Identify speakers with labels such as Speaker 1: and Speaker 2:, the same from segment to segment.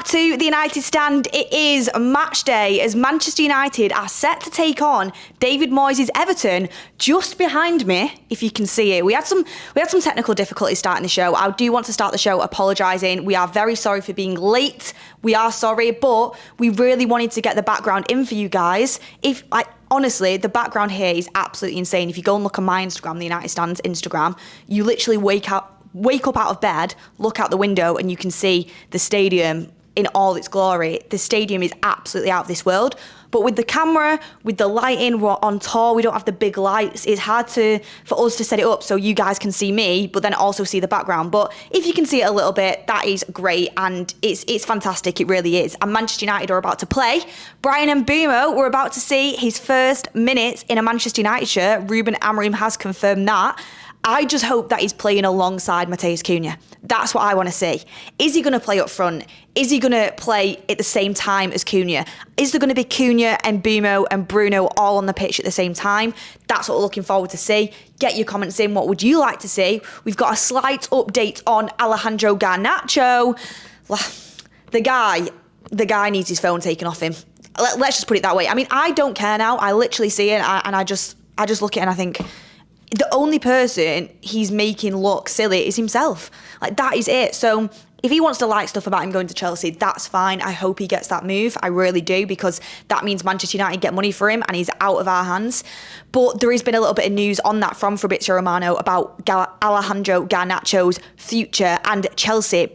Speaker 1: to the United stand. It is match day as Manchester United are set to take on David Moyes' Everton. Just behind me, if you can see it, we had some technical difficulties starting the show. I do want to start the show apologising. We are very sorry for being late. We are sorry, but we really wanted to get the background in for you guys. Honestly, the background here is absolutely insane. If you go and look on my Instagram, the United Stand's Instagram, you literally wake up out of bed, look out the window, and you can see the stadium in all its glory. The stadium is absolutely out of this world. But with the camera, with the lighting, we're on tour, we don't have the big lights. It's hard for us to set it up so you guys can see me, but then also see the background. But if you can see it a little bit, that is great, and it's fantastic, it really is. And Manchester United are about to play. Bryan Mbeumo, we're about to see his first minutes in a Manchester United shirt. Ruben Amorim has confirmed that. I just hope that he's playing alongside Matheus Cunha. That's what I want to see. Is he going to play up front? Is he going to play at the same time as Cunha? Is there going to be Cunha and Mbeumo and Bruno all on the pitch at the same time? That's what we're looking forward to see. Get your comments in. What would you like to see? We've got a slight update on Alejandro Garnacho. The guy needs his phone taken off him. Let's just put it that way. I mean, I don't care now. I literally see it and I just look at it and I think, the only person he's making look silly is himself. Like, that is it. So if he wants to like stuff about him going to Chelsea, that's fine. I hope he gets that move. I really do, because that means Manchester United get money for him and he's out of our hands. But there has been a little bit of news on that from Fabrizio Romano about Alejandro Garnacho's future and Chelsea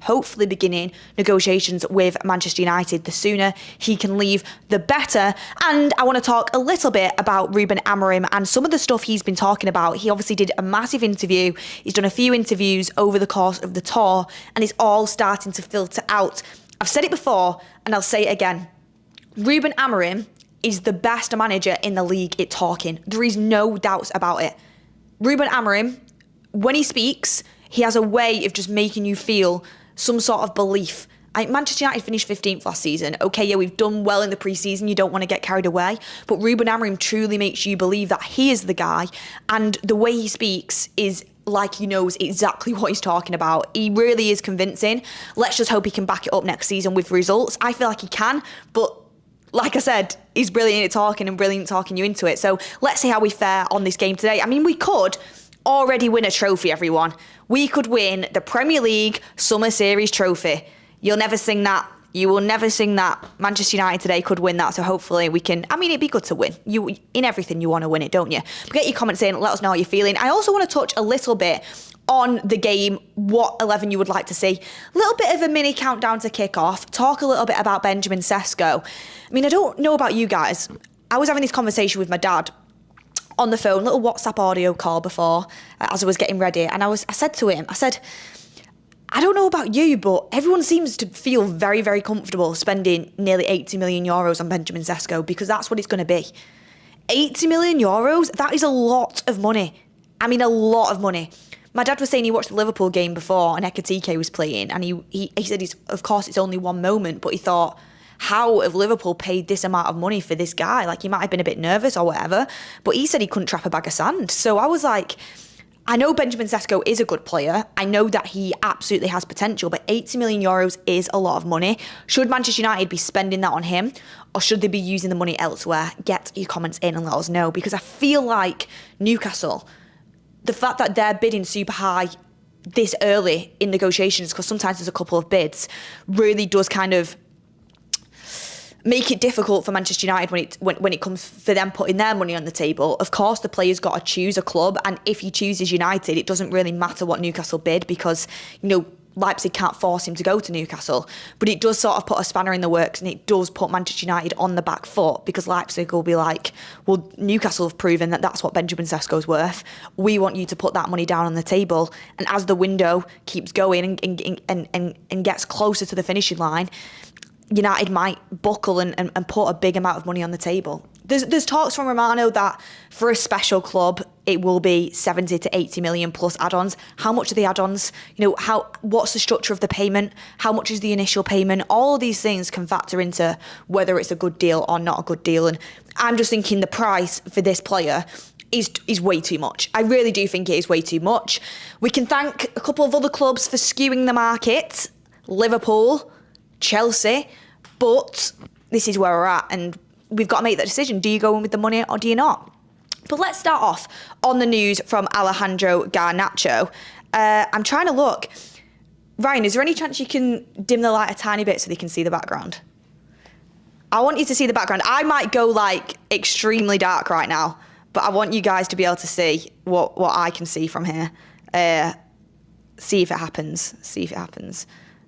Speaker 1: hopefully beginning negotiations with Manchester United. The sooner he can leave, the better. And I want to talk a little bit about Ruben Amorim and some of the stuff he's been talking about. He obviously did a massive interview. He's done a few interviews over the course of the tour, and it's all starting to filter out. I've said it before, and I'll say it again. Ruben Amorim is the best manager in the league at talking. There is no doubts about it. Ruben Amorim, when he speaks, he has a way of just making you feel some sort of belief. Manchester United finished 15th last season. Okay, yeah, we've done well in the pre-season. You don't want to get carried away. But Ruben Amorim truly makes you believe that he is the guy. And the way he speaks is like he knows exactly what he's talking about. He really is convincing. Let's just hope he can back it up next season with results. I feel like he can, but like I said, he's brilliant at talking and brilliant at talking you into it. So let's see how we fare on this game today. I mean, we could already win a trophy, everyone. We could win the Premier League Summer Series trophy. You'll never sing that. You will never sing that. Manchester United today could win that, so hopefully we can. I mean, it'd be good to win. In everything, you want to win it, don't you? But get your comments in. Let us know how you're feeling. I also want to touch a little bit on the game, what 11 you would like to see. A little bit of a mini countdown to kick off. Talk a little bit about Benjamin Sesko. I mean, I don't know about you guys. I was having this conversation with my dad on the phone, little WhatsApp audio call before, as I was getting ready. And I said to him, I don't know about you, but everyone seems to feel very, very comfortable spending nearly 80 million euros on Benjamin Sesko, because that's what it's going to be. 80 million euros, that is a lot of money. I mean, a lot of money. My dad was saying he watched the Liverpool game before and Ekitike was playing, and he said, of course, it's only one moment, but he thought, how have Liverpool paid this amount of money for this guy? Like, he might have been a bit nervous or whatever, but he said he couldn't trap a bag of sand. So I was like, I know Benjamin Sesko is a good player. I know that he absolutely has potential, but 80 million euros is a lot of money. Should Manchester United be spending that on him, or should they be using the money elsewhere? Get your comments in and let us know, because I feel like Newcastle, the fact that they're bidding super high this early in negotiations, because sometimes there's a couple of bids, really does kind of make it difficult for Manchester United when it comes for them putting their money on the table. Of course, the player's got to choose a club, and if he chooses United, it doesn't really matter what Newcastle bid, because, you know, Leipzig can't force him to go to Newcastle. But it does sort of put a spanner in the works, and it does put Manchester United on the back foot, because Leipzig will be like, well, Newcastle have proven that that's what Benjamin Sesko's worth. We want you to put that money down on the table. And as the window keeps going and gets closer to the finishing line, United might buckle and put a big amount of money on the table. There's talks from Romano that for a special club, it will be 70 to 80 million plus add-ons. How much are the add-ons? You know, what's the structure of the payment? How much is the initial payment? All of these things can factor into whether it's a good deal or not a good deal. And I'm just thinking the price for this player is way too much. I really do think it is way too much. We can thank a couple of other clubs for skewing the market. Liverpool, Chelsea, but this is where we're at, and we've got to make that decision. Do you go in with the money or do you not? But let's start off on the news from Alejandro Garnacho. I'm trying to look. Ryan, is there any chance you can dim the light a tiny bit so they can see the background? I want you to see the background. I might go like extremely dark right now, but I want you guys to be able to see what I can see from here. See if it happens. See if it happens.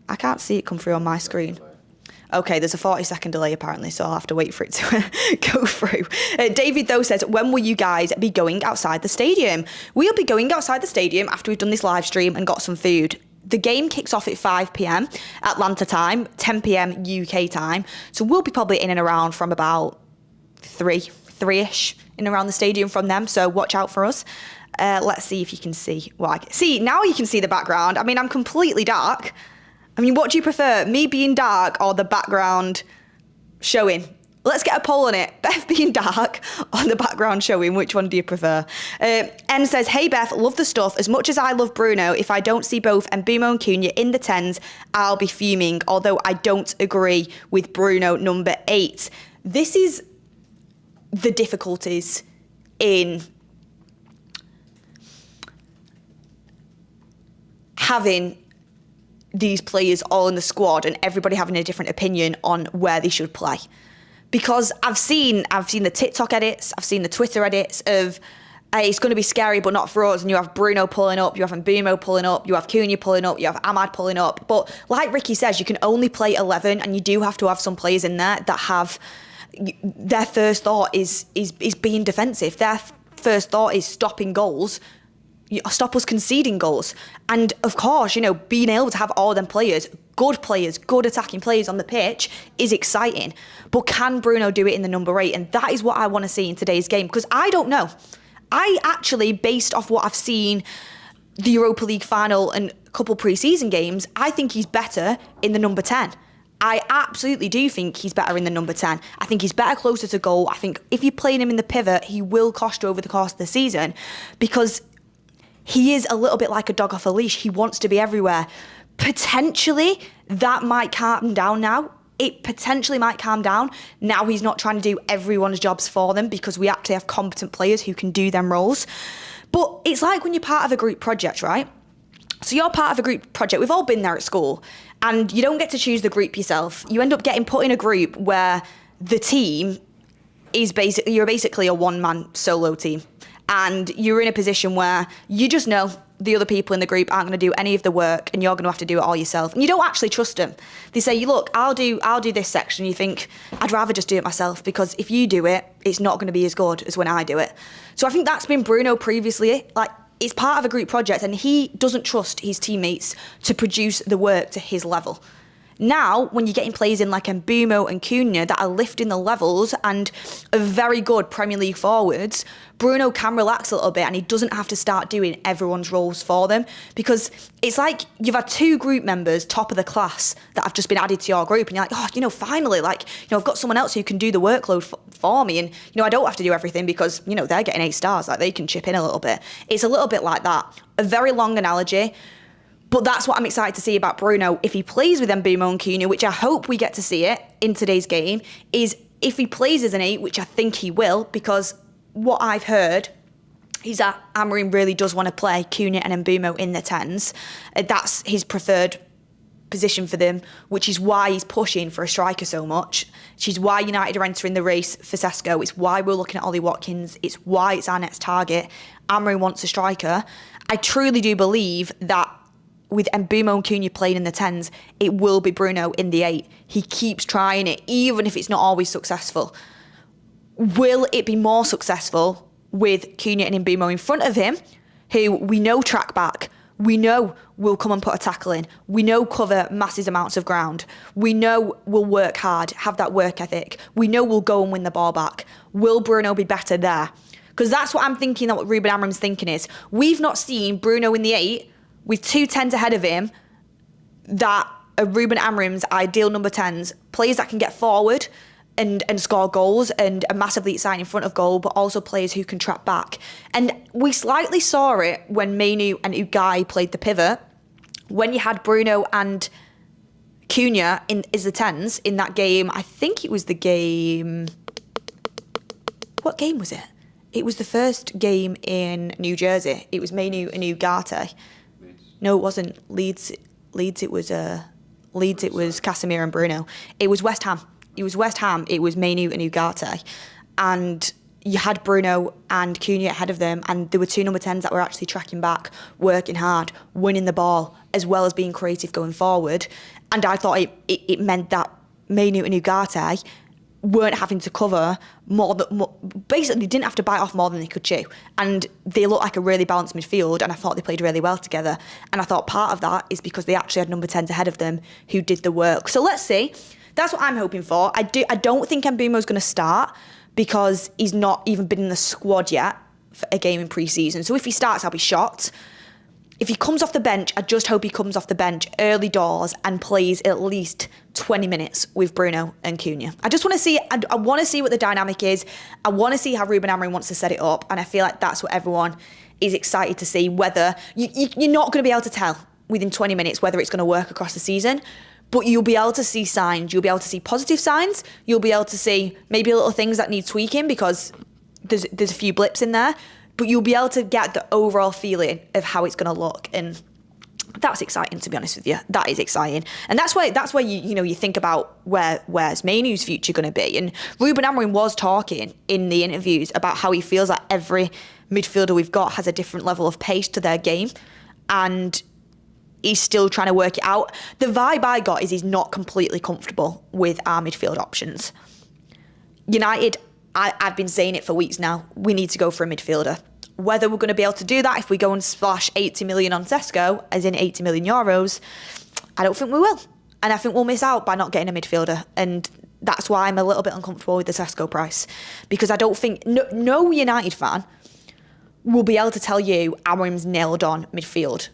Speaker 1: I can't see it come through on my screen. Okay, there's a 40-second delay apparently, so I'll have to wait for it to go through. David, though, says, when will you guys be going outside the stadium? We'll be going outside the stadium after we've done this live stream and got some food. The game kicks off at 5 p.m. Atlanta time, 10 p.m. UK time. So we'll be probably in and around from about 3-ish in and around the stadium from them. So watch out for us. Let's see if you can see what I can see. Now you can see the background. I mean, I'm completely dark. I mean, what do you prefer? Me being dark or the background showing? Let's get a poll on it. Beth being dark or the background showing. Which one do you prefer? N says, hey Beth, love the stuff. As much as I love Bruno, if I don't see both Mbeumo and Cunha in the 10s, I'll be fuming. Although I don't agree with Bruno number 8. This is the difficulties in having these players all in the squad and everybody having a different opinion on where they should play. Because I've seen the TikTok edits, I've seen the Twitter edits of it's going to be scary but not for us, and you have Bruno pulling up, you have Mbeumo pulling up, you have Cunha pulling up, you have Ahmad pulling up. But like Ricky says, you can only play 11 and you do have to have some players in there that have their first thought is being defensive. Their first thought is stopping goals. Stop us conceding goals. And of course, being able to have all them players, good attacking players on the pitch is exciting. But can Bruno do it in the number 8? And that is what I want to see in today's game, because I don't know. I actually, based off what I've seen, the Europa League final and a couple pre-season games, I think he's better in the number 10. I absolutely do think he's better in the number 10. I think he's better closer to goal. I think if you're playing him in the pivot, he will cost you over the course of the season, because he is a little bit like a dog off a leash. He wants to be everywhere. Potentially, that might calm down now. It potentially might calm down. Now he's not trying to do everyone's jobs for them, because we actually have competent players who can do them roles. But it's like when you're part of a group project, right? So you're part of a group project. We've all been there at school. And you don't get to choose the group yourself. You end up getting put in a group where the team is you're basically a one-man solo team. And you're in a position where you just know the other people in the group aren't going to do any of the work, and you're going to have to do it all yourself. And you don't actually trust them. They say, look, I'll do this section. You think, I'd rather just do it myself, because if you do it, it's not going to be as good as when I do it. So I think that's been Bruno previously. Like, it's part of a group project, and he doesn't trust his teammates to produce the work to his level. Now, when you're getting players in like Mbeumo and Cunha that are lifting the levels and are very good Premier League forwards, Bruno can relax a little bit and he doesn't have to start doing everyone's roles for them, because it's like you've had 2 group members, top of the class, that have just been added to your group, and you're like, finally, I've got someone else who can do the workload for me, and, I don't have to do everything because, they're getting 8 stars, like they can chip in a little bit. It's a little bit like that. A very long analogy. But that's what I'm excited to see about Bruno. If he plays with Mbeumo and Cunha, which I hope we get to see it in today's game, is if he plays as an 8, which I think he will, because what I've heard is that Amorim really does want to play Cunha and Mbeumo in the 10s. That's his preferred position for them, which is why he's pushing for a striker so much. Which is why United are entering the race for Sesko. It's why we're looking at Ollie Watkins. It's why it's our next target. Amorim wants a striker. I truly do believe that with Mbeumo and Cunha playing in the 10s, it will be Bruno in the 8. He keeps trying it, even if it's not always successful. Will it be more successful with Cunha and Mbeumo in front of him, who we know track back, we know will come and put a tackle in, we know cover massive amounts of ground, we know will work hard, have that work ethic, we know will go and win the ball back? Will Bruno be better there? Because that's what I'm thinking, that what Ruben Amorim's thinking is. We've not seen Bruno in the 8 with 2 10s ahead of him that are Ruben Amorim's ideal number 10s, players that can get forward and score goals and are massively exciting in front of goal, but also players who can track back. And we slightly saw it when Manu and Ugai played the pivot, when you had Bruno and Cunha is the 10s in that game. I think it was the game... What game was it? It was the first game in New Jersey. It was Manu and Ugarte. No, it wasn't. Leeds it was Casemiro and Bruno. It was West Ham. It was Manu and Ugarte. And you had Bruno and Cunha ahead of them, and there were two number 10s that were actually tracking back, working hard, winning the ball, as well as being creative going forward. And I thought it meant that Manu and Ugarte weren't having to cover basically didn't have to bite off more than they could chew. And they looked like a really balanced midfield, and I thought they played really well together. And I thought part of that is because they actually had number 10s ahead of them who did the work. So let's see. That's what I'm hoping for. I don't think Mbeumo's going to start because he's not even been in the squad yet for a game in pre-season. So if he starts, I'll be shocked. If he comes off the bench, I just hope he comes off the bench early doors and plays at least 20 minutes with Bruno and Cunha. I just want to see, I want to see what the dynamic is. I want to see how Ruben Amorim wants to set it up. And I feel like that's what everyone is excited to see, whether you're not going to be able to tell within 20 minutes whether it's going to work across the season. But you'll be able to see signs. You'll be able to see positive signs. You'll be able to see maybe little things that need tweaking because there's a few blips in there. But you'll be able to get the overall feeling of how it's going to look. And that's exciting, to be honest with you. That is exciting. And that's why you think about where's Manu's future going to be. And Ruben Amorim was talking in the interviews about how he feels like every midfielder we've got has a different level of pace to their game. And he's still trying to work it out. The vibe I got is he's not completely comfortable with our midfield options. United, I've been saying it for weeks now, we need to go for a midfielder. Whether we're going to be able to do that if we go and splash 80 million on Sesko, as in 80 million euros, I don't think we will. And I think we'll miss out by not getting a midfielder. And that's why I'm a little bit uncomfortable with the Sesko price. Because I don't think, no United fan will be able to tell you Amorim's nailed on midfield.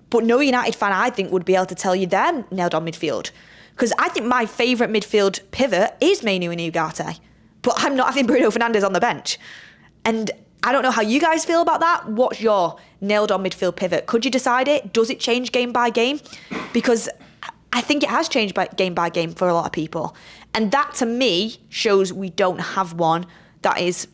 Speaker 1: But no United fan, I think, would be able to tell you they're nailed on midfield. Because I think my favourite midfield pivot is Manu and Ugarte. But I'm not having Bruno Fernandes on the bench. And I don't know how you guys feel about that. What's your nailed on midfield pivot? Could you decide it? Does it change game by game? Because I think it has changed game by game for a lot of people. And that, to me, shows we don't have one that is,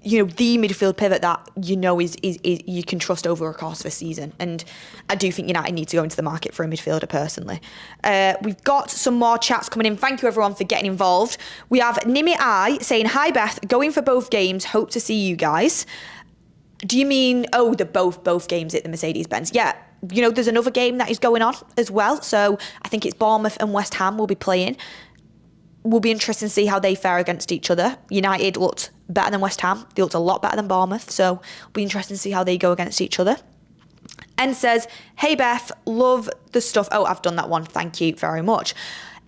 Speaker 1: the midfield pivot that is you can trust over a course of a season. And I do think United need to go into the market for a midfielder personally. We've got some more chats coming in. Thank you everyone for getting involved. We have Nimi I saying, "Hi Beth, going for both games. Hope to see you guys." Do you mean the both games at the Mercedes-Benz? Yeah. There's another game that is going on as well. So I think it's Bournemouth and West Ham will be playing. Will be interesting to see how they fare against each other. United looked better than West Ham. They looked a lot better than Bournemouth. So it'll be interesting to see how they go against each other. And says, "Hey Beth, love the stuff." Oh, I've done that one. Thank you very much.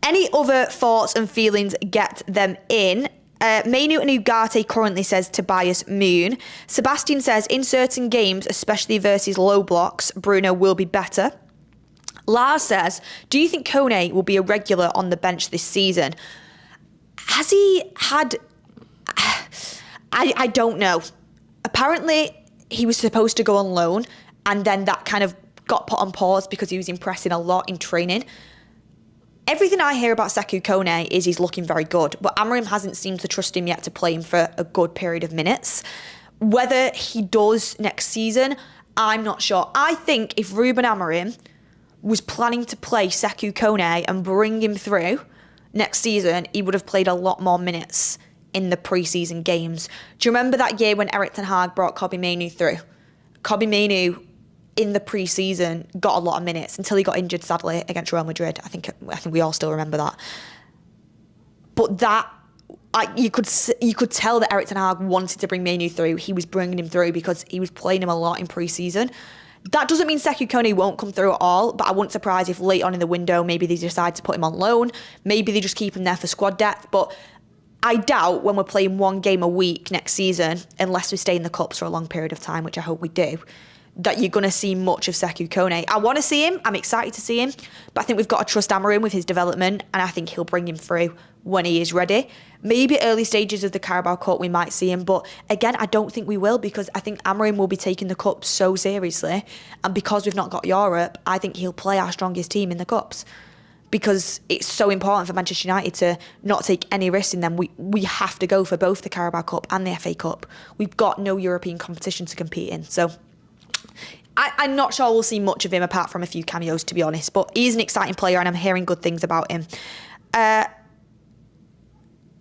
Speaker 1: Any other thoughts and feelings, get them in. Manu and Ugarte currently says Tobias Moon. Sebastian says, in certain games, especially versus low blocks, Bruno will be better. Lars says, do you think Kone will be a regular on the bench this season? Has he had... I don't know. Apparently, he was supposed to go on loan, and then that kind of got put on pause because he was impressing a lot in training. Everything I hear about Sekou Kone is he's looking very good, but Amorim hasn't seemed to trust him yet to play him for a good period of minutes. Whether he does next season, I'm not sure. I think if Ruben Amorim was planning to play Sekou Kone and bring him through next season, he would have played a lot more minutes in the pre-season games. Do you remember that year when Erik ten Hag brought Kobbie Mainoo through? Kobbie Mainoo in the pre-season got a lot of minutes until he got injured, sadly, against Real Madrid. I think we all still remember that. But that, you could tell that Erik ten Hag wanted to bring Mainoo through. He was bringing him through because he was playing him a lot in pre-season. That doesn't mean Sekou Kone won't come through at all, but I wouldn't surprise if late on in the window, maybe they decide to put him on loan. Maybe they just keep him there for squad depth. But I doubt when we're playing one game a week next season, unless we stay in the Cups for a long period of time, which I hope we do, that you're going to see much of Sekou Kone. I want to see him. I'm excited to see him. But I think we've got to trust Amorim with his development, and I think he'll bring him through when he is ready. Maybe early stages of the Carabao Cup we might see him, but again, I don't think we will, because I think Amorim will be taking the Cup so seriously, and because we've not got Europe, I think he'll play our strongest team in the Cups, because it's so important for Manchester United to not take any risks in them. We have to go for both the Carabao Cup and the FA Cup. We've got no European competition to compete in, so I'm not sure we'll see much of him apart from a few cameos, to be honest, but he's an exciting player and I'm hearing good things about him.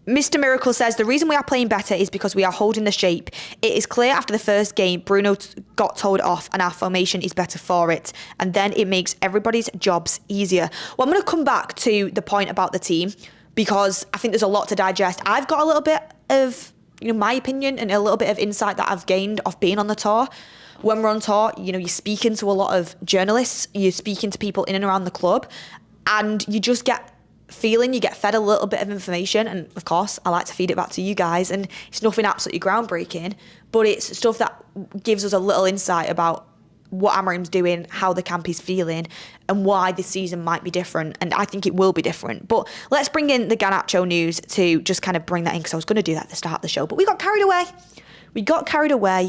Speaker 1: Mr. Miracle says, the reason we are playing better is because we are holding the shape. It is clear after the first game, Bruno got told off and our formation is better for it. And then it makes everybody's jobs easier. Well, I'm going to come back to the point about the team because I think there's a lot to digest. I've got a little bit of, my opinion and a little bit of insight that I've gained off being on the tour. When we're on tour, you're speaking to a lot of journalists, you're speaking to people in and around the club, and you just get you get fed a little bit of information, and of course I like to feed it back to you guys, and it's nothing absolutely groundbreaking, but it's stuff that gives us a little insight about what Amorim's doing, how the camp is feeling, and why this season might be different, and I think it will be different. But let's bring in the Garnacho news to just kind of bring that in, because I was going to do that at the start of the show, but we got carried away.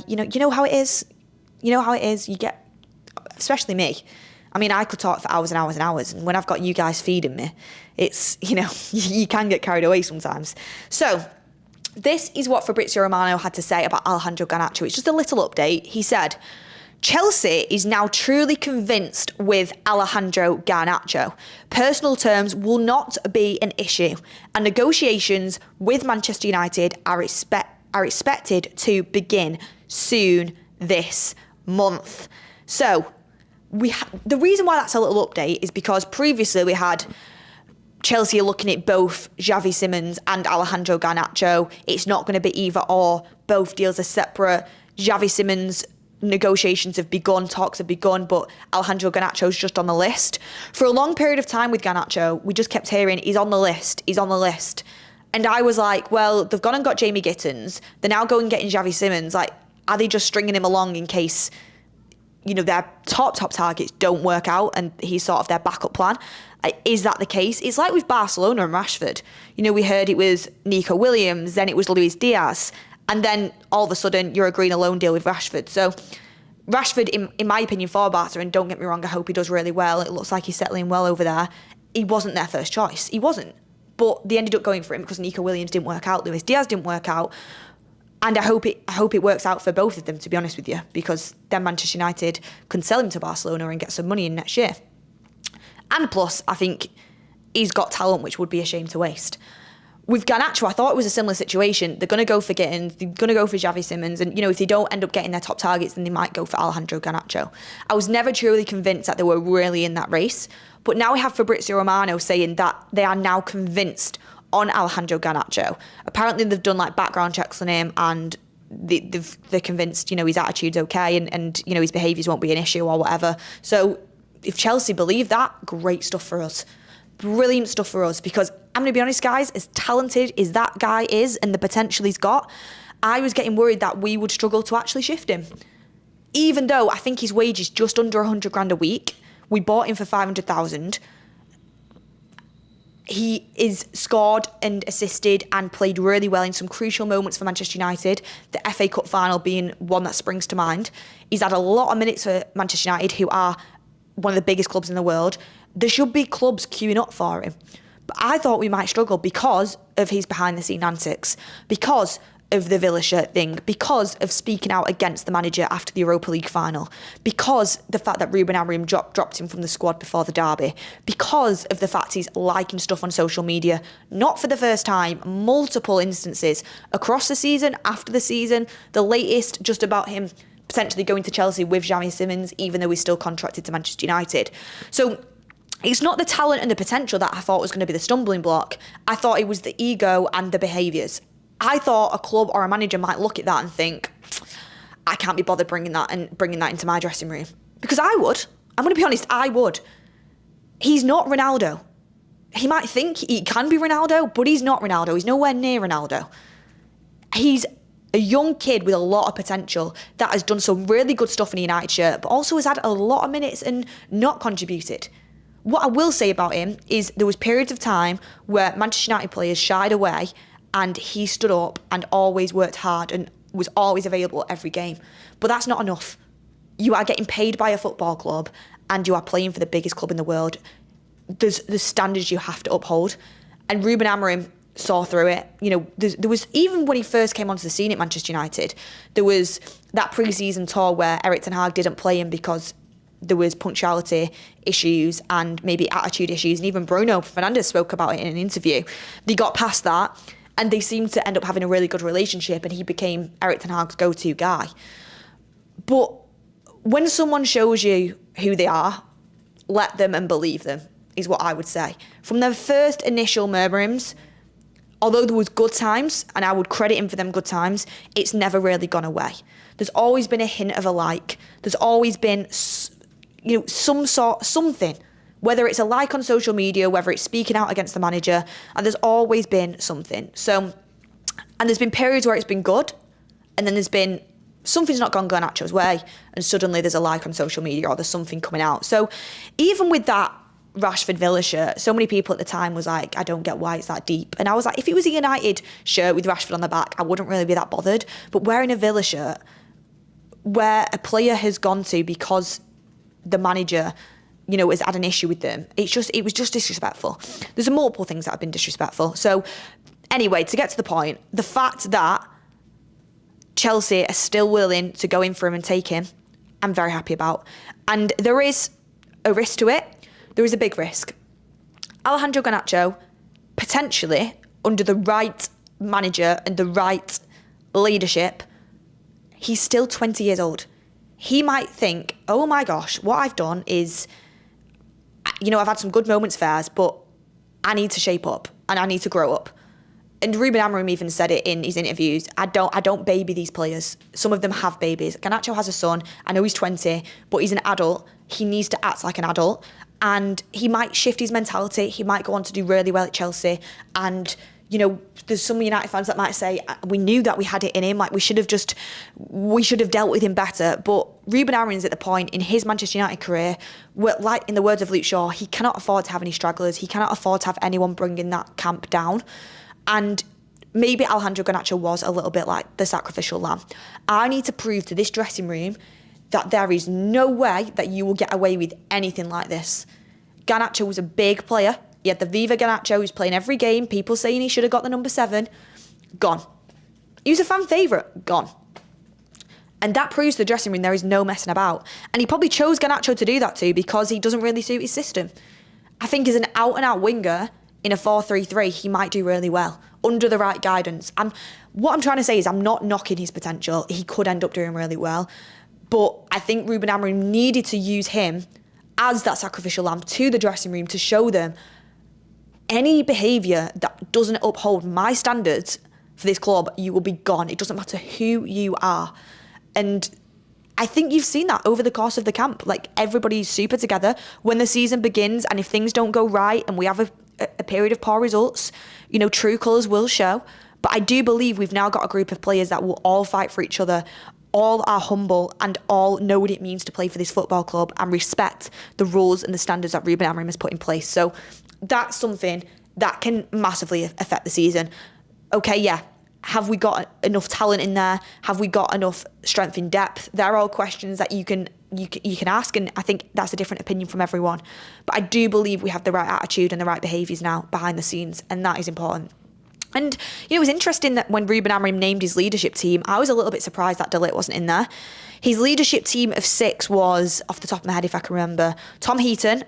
Speaker 1: You know how it is. You know how it is. You get, especially me. I mean, I could talk for hours and hours and hours, and when I've got you guys feeding me, it's, you can get carried away sometimes. So, this is what Fabrizio Romano had to say about Alejandro Garnacho. It's just a little update. He said, Chelsea is now truly convinced with Alejandro Garnacho. Personal terms will not be an issue, and negotiations with Manchester United are expected to begin soon this month. So, the reason why that's a little update is because previously we had Chelsea looking at both Xavi Simons and Alejandro Garnacho. It's not going to be either or. Both deals are separate. Xavi Simons negotiations have begun, talks have begun, but Alejandro Garnacho's just on the list. For a long period of time with Garnacho, we just kept hearing, he's on the list. And I was like, well, they've gone and got Jamie Gittins. They're now going and getting Xavi Simons. Like, are they just stringing him along in case their top targets don't work out and he's sort of their backup plan? Is that the case? It's like with Barcelona and Rashford. We heard it was Nico Williams, then it was Luis Diaz, and then all of a sudden you're agreeing a loan deal with Rashford. So Rashford, in my opinion, for Barca, and don't get me wrong, I hope he does really well. It looks like he's settling well over there. He wasn't their first choice. He wasn't. But they ended up going for him because Nico Williams didn't work out, Luis Diaz didn't work out. And I hope it works out for both of them, to be honest with you, because then Manchester United can sell him to Barcelona and get some money in next year. And plus, I think he's got talent which would be a shame to waste. With Garnacho, I thought it was a similar situation. They're going to go for Gittins, they're going to go for Xavi Simons, and if they don't end up getting their top targets, then they might go for Alejandro Garnacho. I was never truly convinced that they were really in that race, but now we have Fabrizio Romano saying that they are now convinced on Alejandro Garnacho. Apparently they've done background checks on him, and they're convinced his attitude's okay, and his behaviours won't be an issue or whatever. So if Chelsea believe that, great stuff for us. Brilliant stuff for us, because I'm going to be honest, guys, as talented as that guy is and the potential he's got, I was getting worried that we would struggle to actually shift him. Even though I think his wage is just under 100 grand a week, we bought him for 500,000. He is scored and assisted and played really well in some crucial moments for Manchester United, the FA Cup final being one that springs to mind. He's had a lot of minutes for Manchester United, who are one of the biggest clubs in the world. There should be clubs queuing up for him. But I thought we might struggle because of his behind-the-scene antics, because of the Villa shirt thing, because of speaking out against the manager after the Europa League final, because the fact that Ruben Amorim dropped him from the squad before the derby, because of the fact he's liking stuff on social media, not for the first time, multiple instances across the season, after the season, the latest just about him potentially going to Chelsea with Xavi Simons, even though he's still contracted to Manchester United. So it's not the talent and the potential that I thought was going to be the stumbling block. I thought it was the ego and the behaviours. I thought a club or a manager might look at that and think, I can't be bothered bringing that into my dressing room. Because I would. I'm going to be honest, I would. He's not Ronaldo. He might think he can be Ronaldo, but he's not Ronaldo. He's nowhere near Ronaldo. He's A young kid with a lot of potential that has done some really good stuff in a United shirt, but also has had a lot of minutes and not contributed. What I will say about him is there was periods of time where Manchester United players shied away and he stood up and always worked hard and was always available at every game. But that's not enough. You are getting paid by a football club and you are playing for the biggest club in the world. There's standards you have to uphold. And Ruben Amorim saw through it. You know, there was, even when he first came onto the scene at Manchester United, there was that pre-season tour where Erik ten Hag didn't play him because there was punctuality issues and maybe attitude issues. And even Bruno Fernandes spoke about it in an interview. They got past that and they seemed to end up having a really good relationship and he became Erik ten Hag's go-to guy. But when someone shows you who they are, let them and believe them, is what I would say. From their first initial murmurings, although there was good times, and I would credit him for them good times, it's never really gone away. There's always been a hint of a like. There's always been, you know, something, whether it's a like on social media, whether it's speaking out against the manager, and there's always been something. So, and there's been periods where it's been good, and then there's been something's not gone Garnacho's way, and suddenly there's a like on social media or there's something coming out. So even with that Rashford Villa shirt, so many people at the time was like, I don't get why it's that deep. And I was like, if it was a United shirt with Rashford on the back, I wouldn't really be that bothered. But wearing a Villa shirt where a player has gone to because the manager, you know, has had an issue with them, it was just disrespectful. There's multiple things that have been disrespectful. So anyway, to get to the point, the fact that Chelsea are still willing to go in for him and take him, I'm very happy about. And there is a risk to it. There is a big risk. Alejandro Garnacho, potentially, under the right manager and the right leadership, he's still 20 years old. He might think, oh my gosh, what I've done is, you know, I've had some good moments fairs, but I need to shape up and I need to grow up. And Ruben Amorim even said it in his interviews. I don't baby these players. Some of them have babies. Garnacho has a son. I know he's 20, but he's an adult. He needs to act like an adult. And he might shift his mentality. He might go on to do really well at Chelsea. And, you know, there's some United fans that might say, we knew that we had it in him. Like, we should have dealt with him better. But Ruben Amorim's at the point in his Manchester United career where, like in the words of Luke Shaw, he cannot afford to have any stragglers. He cannot afford to have anyone bringing that camp down. And maybe Alejandro Garnacho was a little bit like the sacrificial lamb. I need to prove to this dressing room that there is no way that you will get away with anything like this. Garnacho was a big player. He had the Viva Garnacho who's playing every game. People saying he should have got the number 7. Gone. He was a fan favourite. Gone. And that proves to the dressing room there is no messing about. And he probably chose Garnacho to do that too because he doesn't really suit his system. I think as an out-and-out winger in a 4-3-3, he might do really well under the right guidance. What I'm trying to say is I'm not knocking his potential. He could end up doing really well. But I think Ruben Amorim needed to use him as that sacrificial lamb to the dressing room to show them any behaviour that doesn't uphold my standards for this club, you will be gone. It doesn't matter who you are. And I think you've seen that over the course of the camp. Like, everybody's super together. When the season begins and if things don't go right and we have a period of poor results, you know, true colours will show. But I do believe we've now got a group of players that will all fight for each other, all are humble and all know what it means to play for this football club and respect the rules and the standards that Ruben Amorim has put in place. So that's something that can massively affect the season. Okay, yeah. Have we got enough talent in there? Have we got enough strength in depth? They're all questions that you can ask, and I think that's a different opinion from everyone. But I do believe we have the right attitude and the right behaviours now behind the scenes, and that is important. And, you know, it was interesting that when Ruben Amorim named his leadership team, I was a little bit surprised that De Ligt wasn't in there. His leadership team of 6 was, off the top of my head, if I can remember, Tom Heaton,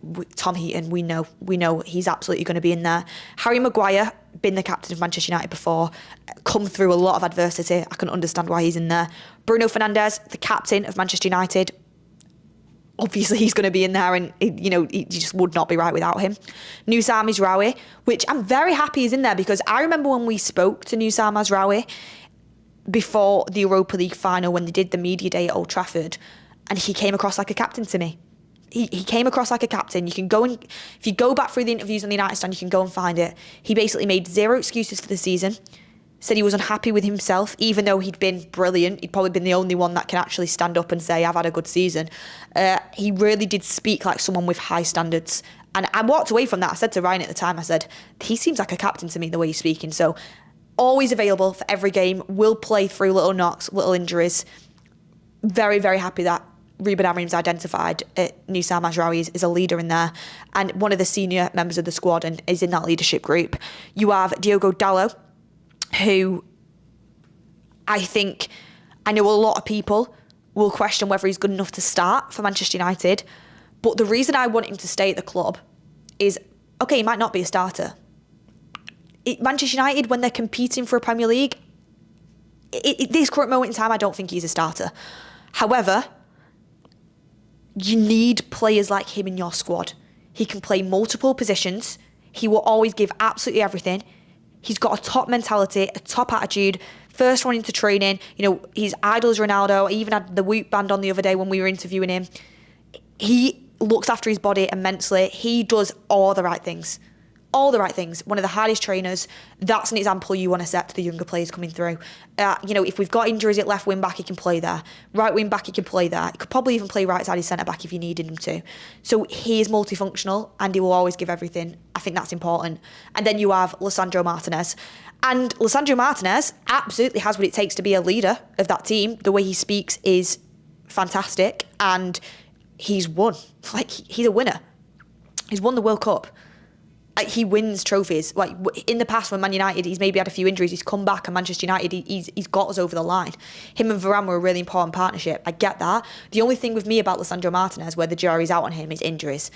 Speaker 1: we know he's absolutely going to be in there. Harry Maguire, been the captain of Manchester United before, come through a lot of adversity. I can understand why he's in there. Bruno Fernandes, the captain of Manchester United, obviously he's going to be in there, and he just would not be right without him. Nusam Mazraoui, which I'm very happy is in there, because I remember when we spoke to Nusam Mazraoui before the Europa League final when they did the media day at Old Trafford, and he came across like a captain to me. He came across like a captain. You can go and, if you go back through the interviews on the United stand, you can go and find it. He basically made 0 excuses for the season, said he was unhappy with himself, even though he'd been brilliant. He'd probably been the only one that can actually stand up and say, I've had a good season. He really did speak like someone with high standards. And I walked away from that. I said to Ryan at the time, I said, he seems like a captain to me, the way he's speaking. So always available for every game, will play through little knocks, little injuries. Very, very happy that Ruben Amorim's identified Nusar Mazraoui is a leader in there, and one of the senior members of the squad, and is in that leadership group. You have Diogo Dalot, who I know a lot of people will question whether he's good enough to start for Manchester United, but the reason I want him to stay at the club is, okay, he might not be a starter. Manchester United, when they're competing for a Premier League, at this current moment in time, I don't think he's a starter. However, you need players like him in your squad. He can play multiple positions. He will always give absolutely everything. He's got a top mentality, a top attitude. First one into training. You know, his idol is Ronaldo. I even had the Whoop band on the other day when we were interviewing him. He looks after his body immensely. He does all the right things. All the right things. One of the hardest trainers. That's an example you want to set to the younger players coming through. If we've got injuries at left wing back, he can play there. Right wing back, he can play there. He could probably even play right sided centre back if you needed him to. So he is multifunctional and he will always give everything. I think that's important. And then you have Lisandro Martinez. And Lisandro Martinez absolutely has what it takes to be a leader of that team. The way he speaks is fantastic. And he's won. He's a winner. He's won the World Cup. He wins trophies. Like in the past, when Man United, he's maybe had a few injuries, he's come back, and Manchester United, he's got us over the line. Him and Varane were a really important partnership. I get that. The only thing with me about Lisandro Martinez, where the jury's out on him, is injuries.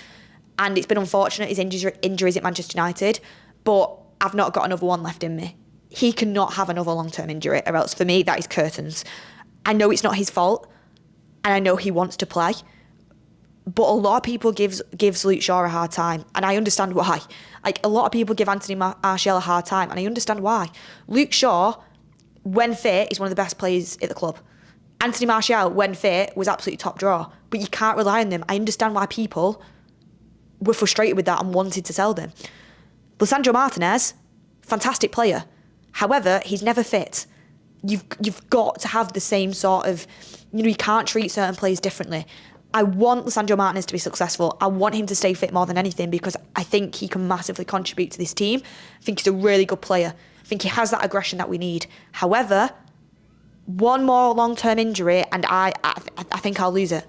Speaker 1: And it's been unfortunate, his injuries at Manchester United, but I've not got another one left in me. He cannot have another long-term injury, or else for me, that is curtains. I know it's not his fault, and I know he wants to play, but a lot of people gives Luke Shaw a hard time, and I understand why. A lot of people give Antony Martial a hard time, and I understand why. Luke Shaw, when fit, is one of the best players at the club. Antony Martial, when fit, was absolutely top draw, but you can't rely on them. I understand why people were frustrated with that and wanted to sell them. Lisandro Martinez, fantastic player. However, he's never fit. You've got to have the same sort of, you can't treat certain players differently. I want Lisandro Martinez to be successful. I want him to stay fit more than anything because I think he can massively contribute to this team. I think he's a really good player. I think he has that aggression that we need. However, one more long-term injury and I think I'll lose it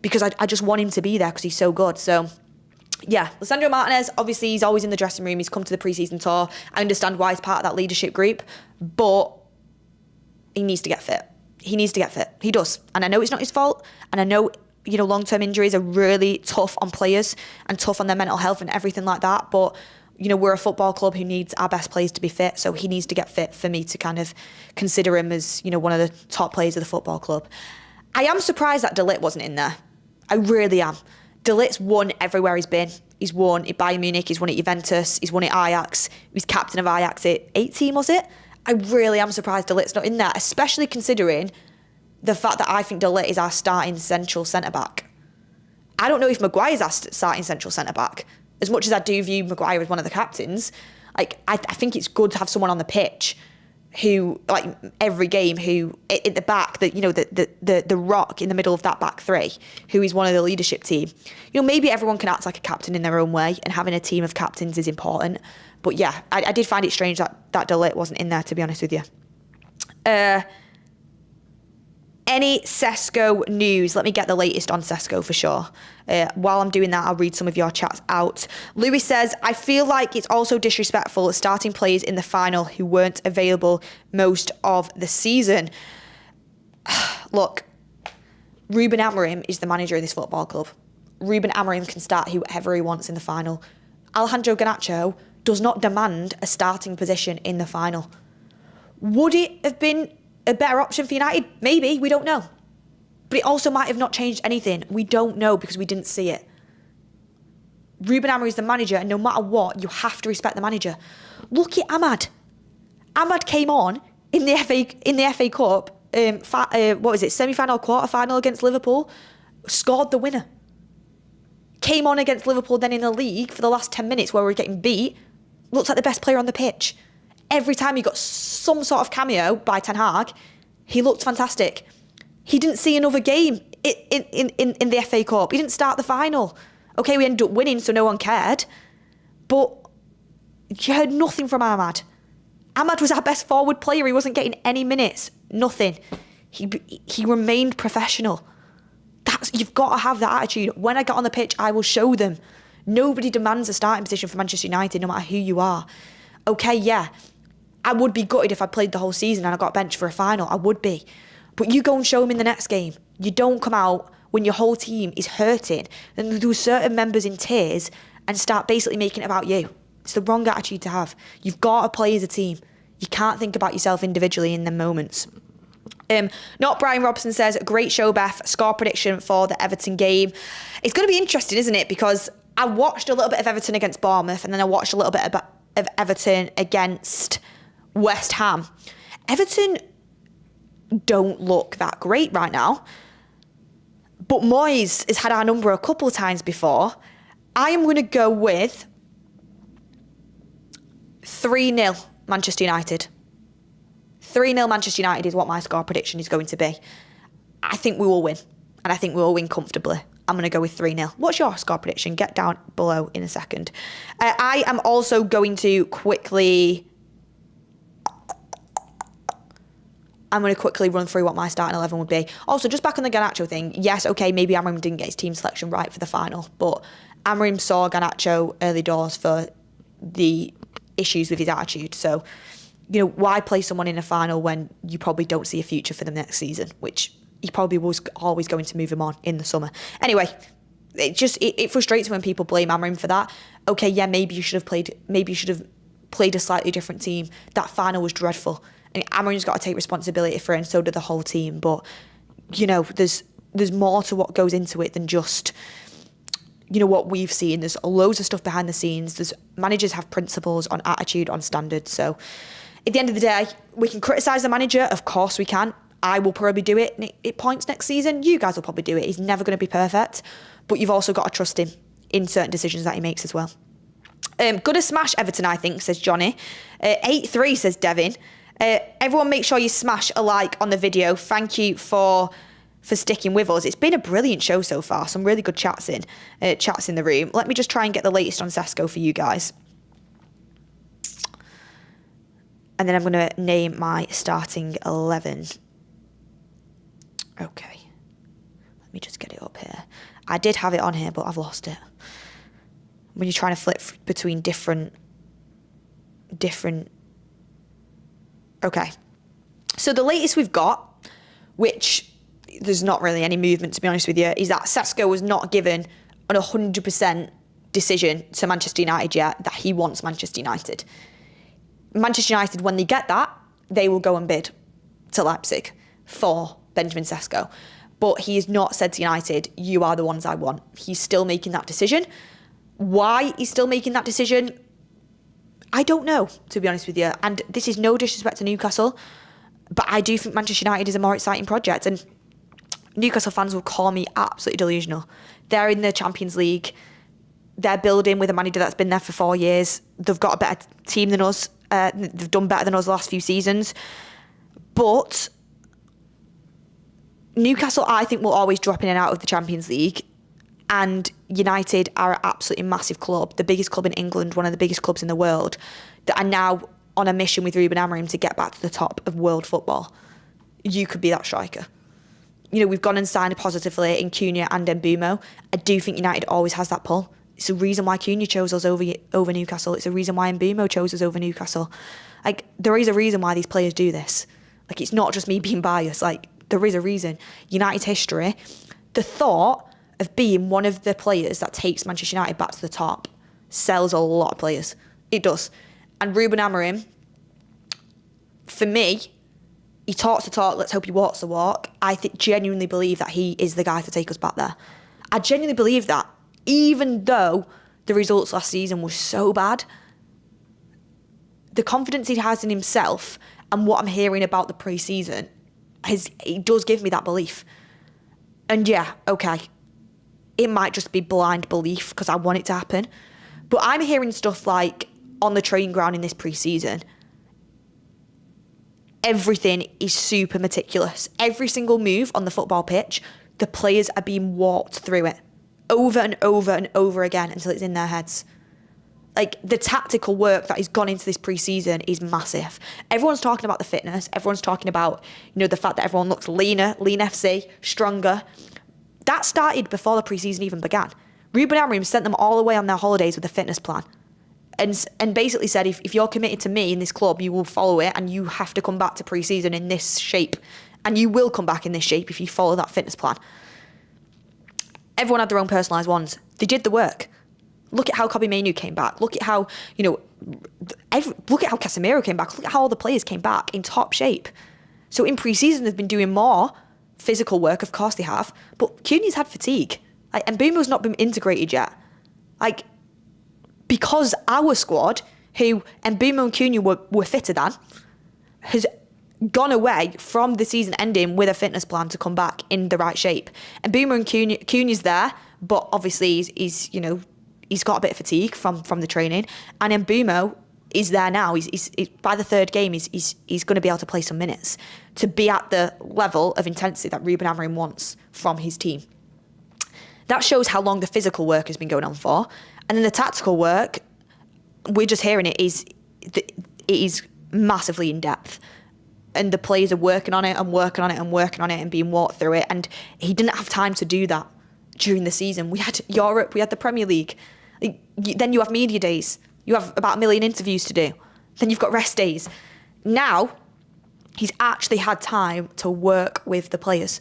Speaker 1: because I just want him to be there because he's so good. So, yeah, Lisandro Martinez, obviously he's always in the dressing room. He's come to the pre-season tour. I understand why he's part of that leadership group, but he needs to get fit. He needs to get fit. He does. And I know it's not his fault. And I know long-term injuries are really tough on players and tough on their mental health and everything like that. But, we're a football club who needs our best players to be fit. So he needs to get fit for me to kind of consider him as, one of the top players of the football club. I am surprised that De Ligt wasn't in there. I really am. De Ligt's won everywhere he's been. He's won at Bayern Munich, he's won at Juventus, he's won at Ajax. He was captain of Ajax at 18, was it? I really am surprised De Ligt's not in there, especially considering the fact that I think De Ligt is our starting central centre-back. I don't know if Maguire's our starting central centre-back. As much as I do view Maguire as one of the captains, I think it's good to have someone on the pitch who, every game, who, at the back, the rock in the middle of that back three, who is one of the leadership team. Maybe everyone can act like a captain in their own way, and having a team of captains is important. But yeah, I did find it strange that De Ligt wasn't in there, to be honest with you. Any Sesko news? Let me get the latest on Sesko for sure. While I'm doing that, I'll read some of your chats out. Lewis says, I feel like it's also disrespectful starting players in the final who weren't available most of the season. Look, Ruben Amorim is the manager of this football club. Ruben Amorim can start whoever he wants in the final. Alejandro Garnacho does not demand a starting position in the final. Would it have been a better option for United? Maybe, we don't know. But it also might have not changed anything. We don't know because we didn't see it. Ruben Amorim is the manager, and no matter what, you have to respect the manager. Look at Ahmad. Ahmad came on in the FA Cup, semi-final, quarter-final against Liverpool, scored the winner. Came on against Liverpool then in the league for the last 10 minutes where we were getting beat, looks like the best player on the pitch. every time he got some sort of cameo by Ten Hag, he looked fantastic. He didn't see another game in the FA Cup. He didn't start the final. Okay, we ended up winning, so no one cared. But you heard nothing from Ahmad. Ahmad was our best forward player. He wasn't getting any minutes. Nothing. He remained professional. You've got to have that attitude. When I get on the pitch, I will show them. Nobody demands a starting position for Manchester United, no matter who you are. Okay, yeah, I would be gutted if I played the whole season and I got benched for a final. I would be. But you go and show them in the next game. You don't come out when your whole team is hurting, then do certain members in tears and start basically making it about you. It's the wrong attitude to have. You've got to play as a team. You can't think about yourself individually in them moments. Not Brian Robson says, great show, Beth. Score prediction for the Everton game. It's going to be interesting, isn't it? Because I watched a little bit of Everton against Bournemouth and then I watched a little bit of Everton against West Ham. Everton don't look that great right now. But Moyes has had our number a couple of times before. I am going to go with 3-0 Manchester United. 3-0 Manchester United is what my score prediction is going to be. I think we will win. And I think we will win comfortably. I'm going to go with 3-0. What's your score prediction? Get down below in a second. I am also going to quickly... I'm going to quickly run through what my starting 11 would be. Also, just back on the Garnacho thing. Yes, okay, maybe Amorim didn't get his team selection right for the final. But Amorim saw Garnacho early doors for the issues with his attitude. So, why play someone in a final when you probably don't see a future for them next season? Which he probably was always going to move him on in the summer. Anyway, it frustrates me when people blame Amorim for that. Okay, yeah, maybe you should have played a slightly different team. That final was dreadful. And Amorim's got to take responsibility for it, and so did the whole team. But, there's more to what goes into it than just, what we've seen. There's loads of stuff behind the scenes. Managers have principles on attitude, on standards. So at the end of the day, we can criticise the manager. Of course we can. I will probably do it at points next season. You guys will probably do it. He's never going to be perfect. But you've also got to trust him in certain decisions that he makes as well. Gonna smash Everton, I think, says Johnny. 8-3, says Devin. Everyone make sure you smash a like on the video. Thank you for sticking with us. It's been a brilliant show so far. Some really good chats in the room. Let me just try and get the latest on Sesko for you guys. And then I'm going to name my starting 11. Okay. Let me just get it up here. I did have it on here, but I've lost it. When you're trying to flip between different... Okay. So the latest we've got, which there's not really any movement, to be honest with you, is that Sesko was not given an 100% decision to Manchester United yet that he wants Manchester United. Manchester United, when they get that, they will go and bid to Leipzig for Benjamin Sesko. But he has not said to United, you are the ones I want. He's still making that decision. Why he's still making that decision, I don't know, to be honest with you. And this is no disrespect to Newcastle, but I do think Manchester United is a more exciting project. And Newcastle fans will call me absolutely delusional. They're in the Champions League. They're building with a manager that's been there for 4 years. They've got a better team than us. They've done better than us the last few seasons. But Newcastle, I think, will always drop in and out of the Champions League. And United are an absolutely massive club, the biggest club in England, one of the biggest clubs in the world, that are now on a mission with Ruben Amorim to get back to the top of world football. You could be that striker. We've gone and signed positively in Cunha and Mbeumo. I do think United always has that pull. It's a reason why Cunha chose us over Newcastle. It's a reason why Mbeumo chose us over Newcastle. There is a reason why these players do this. It's not just me being biased. There is a reason. United's history, the thought of being one of the players that takes Manchester United back to the top sells a lot of players. It does. And Ruben Amorim, for me, he talks the talk, let's hope he walks the walk. I genuinely believe that he is the guy to take us back there. I genuinely believe that, even though the results last season were so bad, the confidence he has in himself and what I'm hearing about the pre-season, it does give me that belief. And yeah, okay, it might just be blind belief because I want it to happen. But I'm hearing stuff like on the training ground in this pre-season, everything is super meticulous. Every single move on the football pitch, the players are being walked through it over and over and over again until it's in their heads. Like, the tactical work that has gone into this pre-season is massive. Everyone's talking about the fitness. Everyone's talking about, the fact that everyone looks leaner, lean FC, stronger. That started before the pre-season even began. Ruben Amorim sent them all away on their holidays with a fitness plan. And basically said, if you're committed to me in this club, you will follow it, and you have to come back to pre-season in this shape. And you will come back in this shape if you follow that fitness plan. Everyone had their own personalised ones. They did the work. Look at how Kobbie Mainoo came back. Look at how, look at how Casemiro came back. Look at how all the players came back in top shape. So in pre-season, they've been doing more physical work, of course they have, but Cunha's had fatigue. And Mbeumo's not been integrated yet. Because our squad, who Mbeumo and Cunha were fitter than, has gone away from the season ending with a fitness plan to come back in the right shape. And Mbeumo and Cunha's there, but obviously he's got a bit of fatigue from the training. And Mbeumo is there now. He's by the third game, he's going to be able to play some minutes to be at the level of intensity that Ruben Amorim wants from his team. That shows how long the physical work has been going on for. And then the tactical work, we're just hearing it is massively in depth. And the players are working on it and working on it and working on it and being walked through it. And he didn't have time to do that during the season. We had Europe, we had the Premier League. Then you have media days. You have about 1 million interviews to do. Then you've got rest days. Now, he's actually had time to work with the players.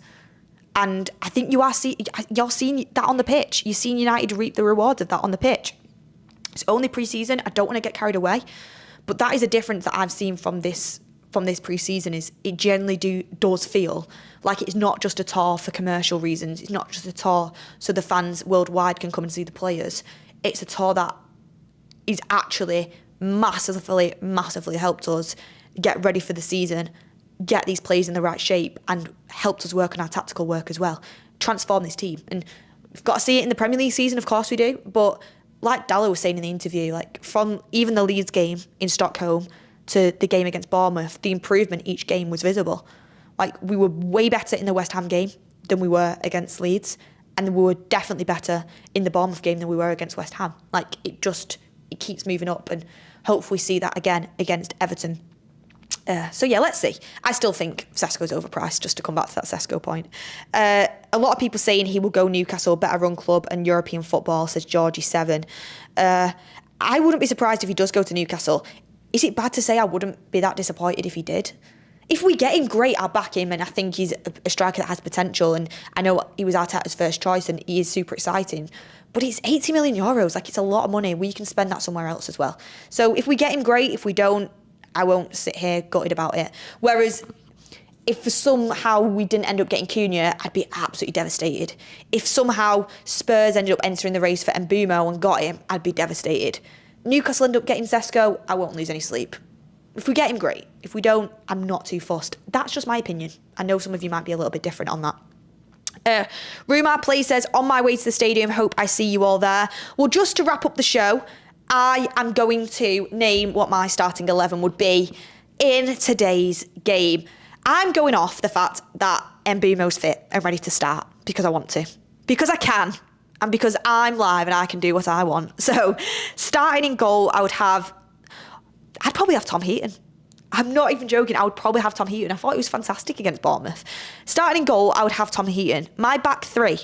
Speaker 1: And I think you're seeing that on the pitch. You're seeing United reap the rewards of that on the pitch. It's only pre-season. I don't want to get carried away. But that is a difference that I've seen from this pre-season, is it generally does feel like it's not just a tour for commercial reasons. It's not just a tour so the fans worldwide can come and see the players. It's a tour that is actually massively, massively helped us get ready for the season, get these players in the right shape, and helped us work on our tactical work as well. Transform this team. And we've got to see it in the Premier League season, of course we do. But like Dallo was saying in the interview, from even the Leeds game in Stockholm to the game against Bournemouth, the improvement each game was visible. We were way better in the West Ham game than we were against Leeds. And we were definitely better in the Bournemouth game than we were against West Ham. It keeps moving up, and hopefully see that again against Everton. So yeah, let's see. I still think Sesko's overpriced, just to come back to that Sesko point. A lot of people saying he will go Newcastle, better run club and European football, says Georgie7. I wouldn't be surprised if he does go to Newcastle. Is it bad to say I wouldn't be that disappointed if he did? If we get him, great, I'll back him, and I think he's a striker that has potential, and I know he was Arteta's first choice and he is super exciting. But it's 80 million euros, it's a lot of money. We can spend that somewhere else as well. So if we get him, great. If we don't, I won't sit here gutted about it. Whereas if somehow we didn't end up getting Cunha, I'd be absolutely devastated. If somehow Spurs ended up entering the race for Mbeumo and got him, I'd be devastated. Newcastle end up getting Sesko, I won't lose any sleep. If we get him, great. If we don't, I'm not too fussed. That's just my opinion. I know some of you might be a little bit different on that. Rumar Play says, on my way to the stadium, hope I see you all there. Well, just to wrap up the show, I am going to name what my starting 11 would be in today's game. I'm going off the fact that Mbeumo's fit and ready to start because I want to. Because I can. And because I'm live and I can do what I want. So, starting in goal, I'd probably have Tom Heaton. I'm not even joking. I would probably have Tom Heaton. I thought he was fantastic against Bournemouth. Starting in goal, I would have Tom Heaton. My back three.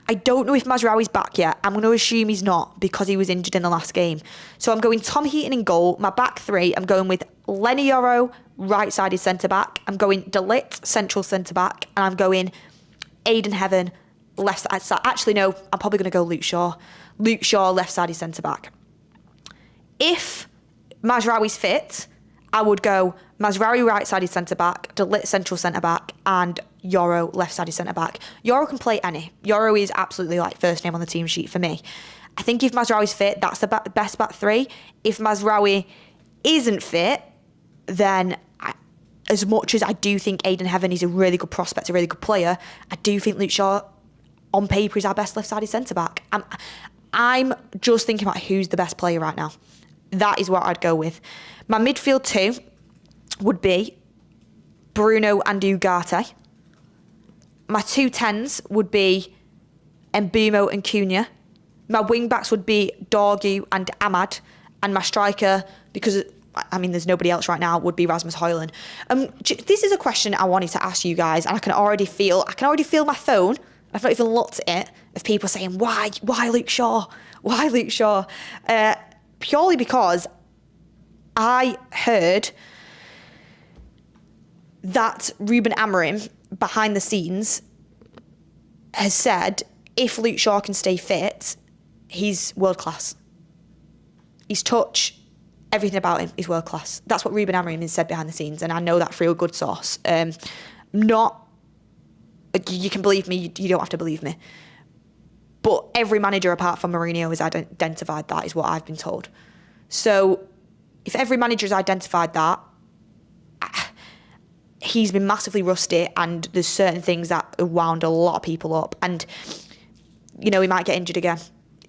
Speaker 1: I don't know if Mazraoui's back yet. I'm going to assume he's not because he was injured in the last game. So I'm going Tom Heaton in goal. My back three, I'm going with Lenny Yoro, right-sided centre-back. I'm going De Ligt, central centre-back. And I'm going Aidan Heaven, left side. Actually, no, I'm probably going to go Luke Shaw. Luke Shaw, left-sided centre-back. If Mazraoui's fit, I would go Mazraoui right-sided centre-back, De Ligt central centre-back, and Yoro left-sided centre-back. Yoro can play any. Yoro is absolutely first name on the team sheet for me. I think if Mazraoui's fit, that's the best back three. If Mazraoui isn't fit, then as much as I do think Aidan Heaven is a really good prospect, a really good player, I do think Luke Shaw, on paper, is our best left-sided centre-back. I'm just thinking about who's the best player right now. That is what I'd go with. My midfield two would be Bruno and Ugarte. My 2 10s would be Mbeumo and Cunha. My wing-backs would be Dorgu and Ahmad. And my striker, because, I mean, there's nobody else right now, would be Rasmus Højlund. This is a question I wanted to ask you guys, and I can already feel my phone. I've not even looked at it, of people saying, why Luke Shaw? Why Luke Shaw? Purely because I heard that Ruben Amorim, behind the scenes, has said if Luke Shaw can stay fit, he's world class. His touch, everything about him is world class. That's what Ruben Amorim has said behind the scenes, and I know that through a good source. You can believe me, you don't have to believe me. But every manager apart from Mourinho has identified that, is what I've been told. So if every manager has identified that, he's been massively rusty, and there's certain things that have wound a lot of people up. And, he might get injured again.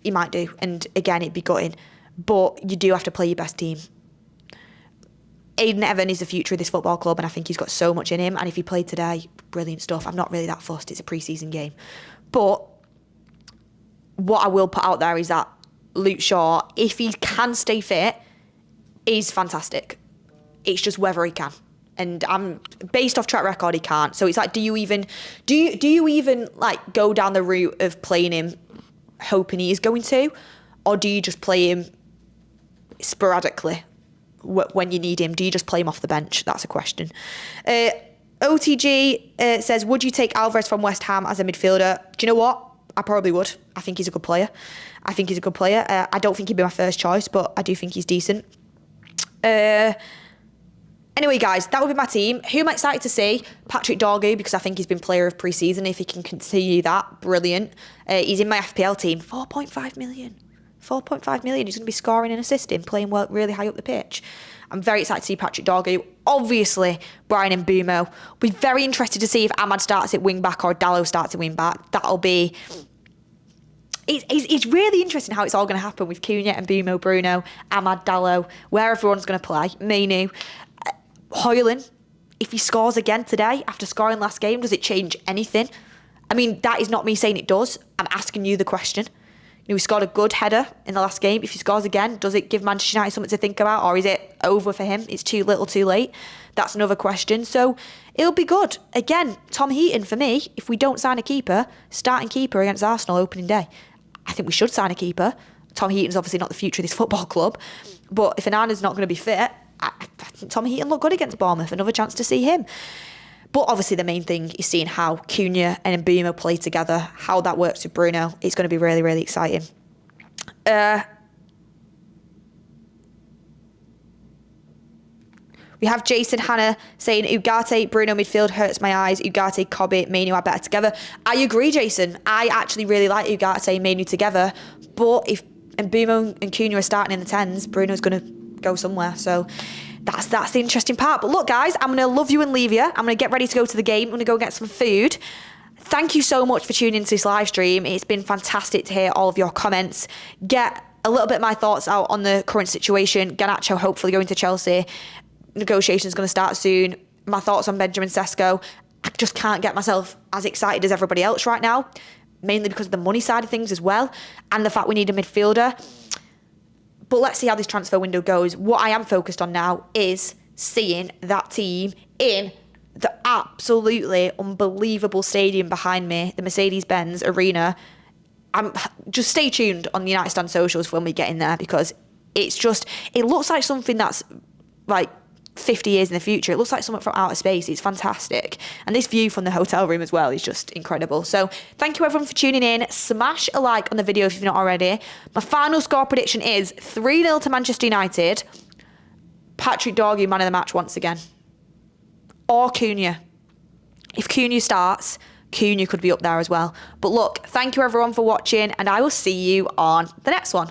Speaker 1: He might do. And again, it'd be gutting. But you do have to play your best team. Aiden Evan is the future of this football club, and I think he's got so much in him. And if he played today, brilliant stuff. I'm not really that fussed. It's a pre-season game. But what I will put out there is that Luke Shaw, if he can stay fit, is fantastic. It's just whether he can. And I'm based off track record, he can't. So it's like, do you even like go down the route of playing him hoping he is going to, or do you just play him sporadically when you need him? Do you just play him off the bench? That's a question. OTG says, would you take Alvarez from West Ham as a midfielder? Do you know what? I probably would. I think he's a good player. I don't think he'd be my first choice, but I do think he's decent. Anyway, guys, that would be my team. Who am I excited to see? Patrick Dorgu, because I think he's been player of pre-season. If he can continue that, brilliant. He's in my FPL team. 4.5 million. 4.5 million. He's going to be scoring and assisting, playing well, really high up the pitch. I'm very excited to see Patrick Dorgu. Obviously, Brian Mbeumo. Be very interested to see if Ahmad starts at wing-back or Dalot starts at wing-back. That'll be... It's really interesting how it's all going to happen with Cunha, Mbeumo, Bruno, Ahmad, Dalot, where everyone's going to play. Mainoo. Højlund, if he scores again today after scoring last game, does it change anything? I mean, that is not me saying it does. I'm asking you the question. He scored a good header in the last game. If he scores again, does it give Manchester United something to think about, or is it over for him? It's too little, too late. That's another question. So it'll be good. Again, Tom Heaton, for me, if we don't sign a keeper, starting keeper against Arsenal opening day, I think we should sign a keeper. Tom Heaton's obviously not the future of this football club, but if Anana's not going to be fit, I think Tom Heaton looked good against Bournemouth. Another chance to see him. But obviously the main thing is seeing how Cunha and Mbeumo play together, how that works with Bruno. It's going to be really, really exciting. We have Jason Hanna saying, Ugarte, Bruno midfield hurts my eyes. Ugarte, Kobe, Mainoo are better together. I agree, Jason. I actually really like Ugarte and Mainoo together. But if Mbeumo and Cunha are starting in the 10s, Bruno's going to go somewhere. So that's the interesting part. But look, guys, I'm going to love you and leave you. I'm going to get ready to go to the game. I'm going to go get some food. Thank you so much for tuning into this live stream. It's been fantastic to hear all of your comments. Get a little bit of my thoughts out on the current situation. Garnacho hopefully going to Chelsea. Negotiations going to start soon. My thoughts on Benjamin Sesko. I just can't get myself as excited as everybody else right now, mainly because of the money side of things as well, and the fact we need a midfielder. But let's see how this transfer window goes. What I am focused on now is seeing that team in the absolutely unbelievable stadium behind me, the Mercedes-Benz Arena. Just stay tuned on the United Stand socials when we get in there, because it looks like something that's like 50 years in the future. It looks like something from outer space. It's fantastic. And this view from the hotel room as well is just incredible. So thank you everyone for tuning in. Smash a like on the video if you've not already. My final score prediction is 3-0 to Manchester United. Patrick Dorgu, man of the match once again. Or Cunha. If Cunha starts, Cunha could be up there as well. But look, thank you everyone for watching, and I will see you on the next one.